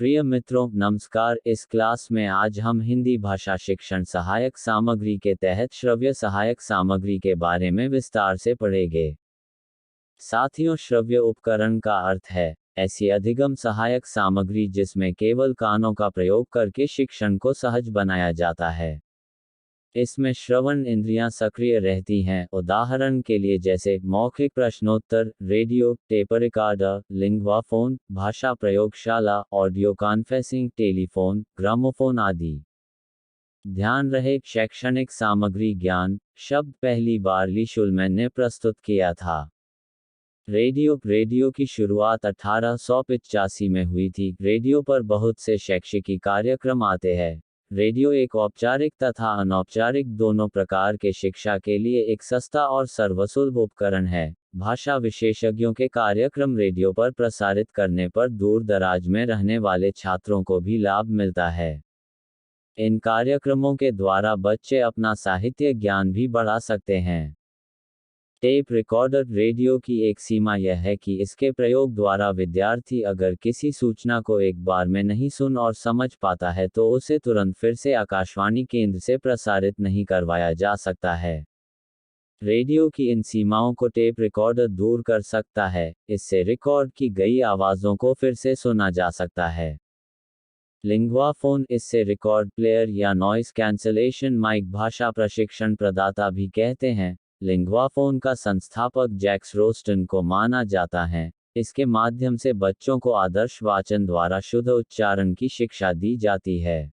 प्रिय मित्रों, नमस्कार। इस क्लास में आज हम हिंदी भाषा शिक्षण सहायक सामग्री के तहत श्रव्य सहायक सामग्री के बारे में विस्तार से पढ़ेंगे। साथियों, श्रव्य उपकरण का अर्थ है ऐसी अधिगम सहायक सामग्री जिसमें केवल कानों का प्रयोग करके शिक्षण को सहज बनाया जाता है। इसमें श्रवण इंद्रियां सक्रिय रहती हैं, उदाहरण के लिए जैसे मौखिक प्रश्नोत्तर, radio, tape recorder, lingua phone, भाषा प्रयोगशाला, ऑडियो कॉन्फ्रेंसिंग, टेलीफोन, ग्रामोफोन आदि। ध्यान रहे, शैक्षणिक सामग्री ज्ञान शब्द पहली बार ली शुलमैन ने प्रस्तुत किया था। रेडियो की शुरुआत 1885 में हुई थी। रेडियो पर बहुत से शैक्षिकी कार्यक्रम आते हैं। रेडियो एक औपचारिक तथा अनौपचारिक दोनों प्रकार के शिक्षा के लिए एक सस्ता और सर्वसुलभ उपकरण है। भाषा विशेषज्ञों के कार्यक्रम रेडियो पर प्रसारित करने पर दूर दराज में रहने वाले छात्रों को भी लाभ मिलता है। इन कार्यक्रमों के द्वारा बच्चे अपना साहित्य ज्ञान भी बढ़ा सकते हैं। टेप रिकॉर्डर रेडियो की एक सीमा यह है कि इसके प्रयोग द्वारा विद्यार्थी अगर किसी सूचना को एक बार में नहीं सुन और समझ पाता है तो उसे तुरंत फिर से आकाशवाणी केंद्र से प्रसारित नहीं करवाया जा सकता है। रेडियो की इन सीमाओं को टेप रिकॉर्डर दूर कर सकता है। इससे रिकॉर्ड की गई आवाज़ों को फिर से सुना जा सकता है। लिंग्वा फोन, इससे रिकॉर्ड प्लेयर या नॉइस कैंसलेशन माइक भाषा प्रशिक्षण प्रदाता भी कहते हैं। लिंग्वा फोन का संस्थापक जैक्स रोस्टन को माना जाता है। इसके माध्यम से बच्चों को आदर्श वाचन द्वारा शुद्ध उच्चारण की शिक्षा दी जाती है।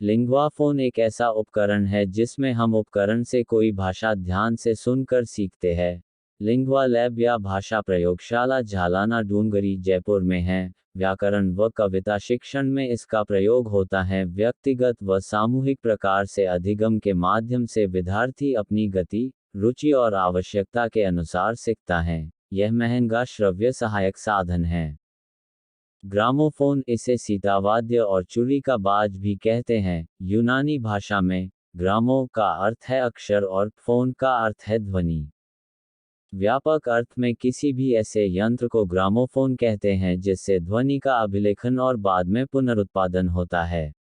लिंग्वा फोन एक ऐसा उपकरण है जिसमें हम उपकरण से कोई भाषा ध्यान से सुनकर सीखते हैं। लिंग्वा लैब या भाषा प्रयोगशाला झालाना डूंगरी, जयपुर में है। व्याकरण व कविता शिक्षण में इसका प्रयोग होता है। व्यक्तिगत व सामूहिक प्रकार से अधिगम के माध्यम से विद्यार्थी अपनी गति, रुचि और आवश्यकता के अनुसार सीखता है। यह महंगा श्रव्य सहायक साधन है। ग्रामोफोन, इसे सीतावाद्य और चुड़ी का बाज भी कहते हैं। यूनानी भाषा में ग्रामो का अर्थ है अक्षर और फोन का अर्थ है ध्वनि। व्यापक अर्थ में किसी भी ऐसे यंत्र को ग्रामोफोन कहते हैं जिससे ध्वनि का अभिलेखन और बाद में पुनरुत्पादन होता है।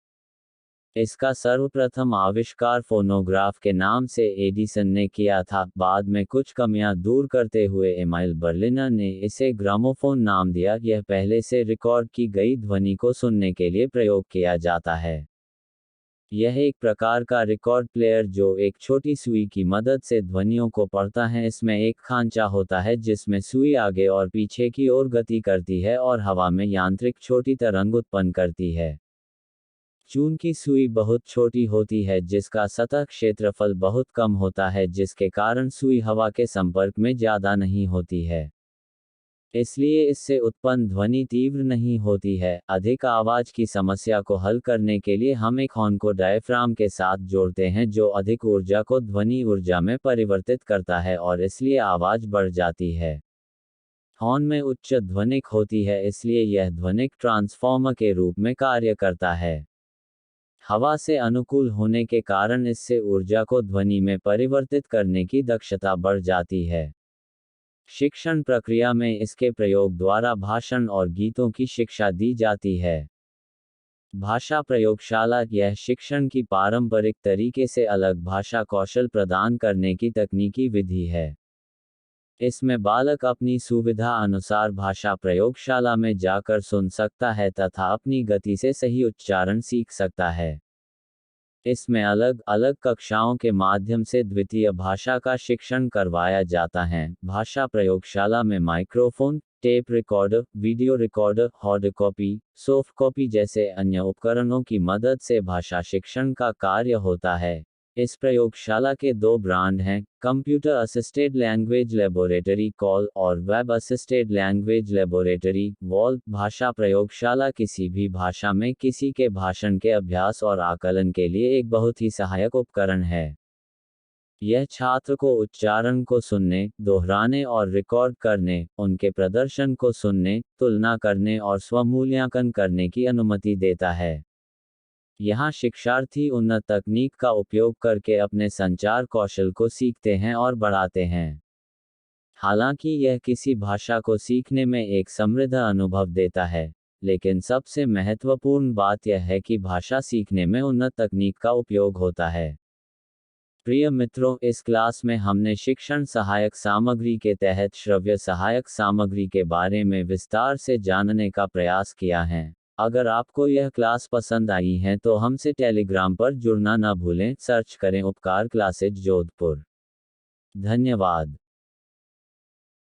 इसका सर्वप्रथम आविष्कार फोनोग्राफ के नाम से एडिसन ने किया था। बाद में कुछ कमियां दूर करते हुए एमाइल बर्लिनर ने इसे ग्रामोफोन नाम दिया। यह पहले से रिकॉर्ड की गई ध्वनि को सुनने के लिए प्रयोग किया जाता है। यह एक प्रकार का रिकॉर्ड प्लेयर जो एक छोटी सुई की मदद से ध्वनियों को पढ़ता है। इसमें एक खांचा होता है जिसमें सुई आगे और पीछे की ओर गति करती है और हवा में यांत्रिक छोटी तरंग उत्पन्न करती है। चूंकि सुई बहुत छोटी होती है जिसका सतह क्षेत्रफल बहुत कम होता है, जिसके कारण सुई हवा के संपर्क में ज्यादा नहीं होती है, इसलिए इससे उत्पन्न ध्वनि तीव्र नहीं होती है। अधिक आवाज की समस्या को हल करने के लिए हम एक हॉर्न को डायफ्राम के साथ जोड़ते हैं जो अधिक ऊर्जा को ध्वनि ऊर्जा में परिवर्तित करता है और इसलिए आवाज बढ़ जाती है। हॉर्न में उच्च ध्वनिक होती है, इसलिए यह ध्वनिक ट्रांसफॉर्मर के रूप में कार्य करता है। हवा से अनुकूल होने के कारण इससे ऊर्जा को ध्वनि में परिवर्तित करने की दक्षता बढ़ जाती है। शिक्षण प्रक्रिया में इसके प्रयोग द्वारा भाषण और गीतों की शिक्षा दी जाती है। भाषा प्रयोगशाला, यह शिक्षण की पारंपरिक तरीके से अलग भाषा कौशल प्रदान करने की तकनीकी विधि है। इसमें बालक अपनी सुविधा अनुसार भाषा प्रयोगशाला में जाकर सुन सकता है तथा अपनी गति से सही उच्चारण सीख सकता है। इसमें अलग अलग कक्षाओं के माध्यम से द्वितीय भाषा का शिक्षण करवाया जाता है। भाषा प्रयोगशाला में microphone, tape recorder, video recorder, hard copy, soft copy जैसे अन्य उपकरणों की मदद से भाषा शिक्षण का कार्य होता है। इस प्रयोगशाला के दो ब्रांड हैं, computer assisted language laboratory CALL और वेब असिस्टेड लैंग्वेज लेबोरेटरी वॉल। भाषा प्रयोगशाला किसी भी भाषा में किसी के भाषण के अभ्यास और आकलन के लिए एक बहुत ही सहायक उपकरण है। यह छात्र को उच्चारण को सुनने, दोहराने और रिकॉर्ड करने, उनके प्रदर्शन को सुनने, तुलना करने और स्वमूल्यांकन करने की अनुमति देता है। यहाँ शिक्षार्थी उन्नत तकनीक का उपयोग करके अपने संचार कौशल को सीखते हैं और बढ़ाते हैं। हालांकि यह किसी भाषा को सीखने में एक समृद्ध अनुभव देता है, लेकिन सबसे महत्वपूर्ण बात यह है कि भाषा सीखने में उन्नत तकनीक का उपयोग होता है। प्रिय मित्रों, इस क्लास में हमने शिक्षण सहायक सामग्री के तहत श्रव्य सहायक सामग्री के बारे में विस्तार से जानने का प्रयास किया है। अगर आपको यह क्लास पसंद आई है तो हमसे टेलीग्राम पर जुड़ना न भूलें। सर्च करें उपकार क्लासेज जोधपुर। धन्यवाद।